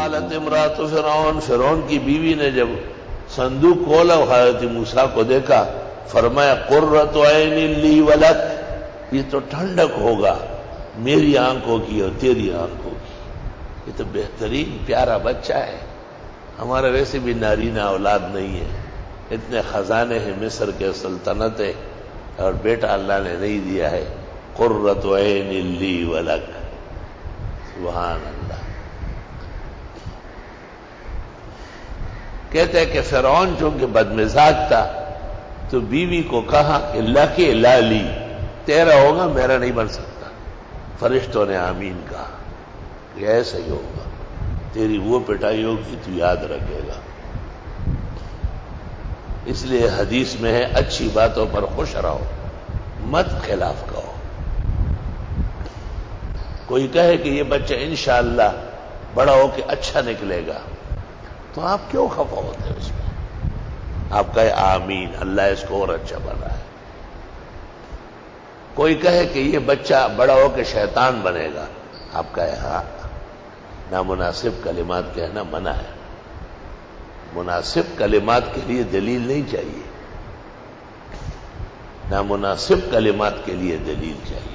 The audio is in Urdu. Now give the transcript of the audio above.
قالت امرات فرعون، فرعون کی بیوی نے جب صندوق کھولا حضرت موسیٰ کو دیکھا، فرمایا قرۃ عین لی ولک، یہ تو ٹھنڈک ہوگا میری آنکھوں کی اور تیری آنکھوں کی، یہ تو بہترین پیارا بچہ ہے، ہمارا ویسے بھی نارینہ اولاد نہیں ہے، اتنے خزانے ہیں مصر کے سلطنت ہے، اور بیٹا اللہ نے نہیں دیا ہے، قرۃ عین لی ولک، سبحان اللہ۔ کہتے ہیں کہ فرعون چونکہ بدمزاج تھا تو بیوی کو کہا کہ لکی لا لی، تیرا ہوگا میرا نہیں بن سکتا۔ فرشتوں نے آمین کہا کہ ایسا ہی ہوگا، تیری وہ پٹائی ہوگی تو یاد رکھے گا۔ اس لیے حدیث میں ہے اچھی باتوں پر خوش رہو، مت خلاف کہو۔ کوئی کہے کہ یہ بچہ انشاءاللہ بڑا ہو کے اچھا نکلے گا تو آپ کیوں خفا ہوتے ہیں اس میں؟ آپ کہے آمین، اللہ اس کو اور اچھا بنا ہے۔ کوئی کہے کہ یہ بچہ بڑا ہو کے شیطان بنے گا، آپ کہے ہاں، نامناسب کلمات کہنا منع ہے، مناسب کلمات کے لیے دلیل نہیں چاہیے، نامناسب کلمات کے لیے دلیل چاہیے۔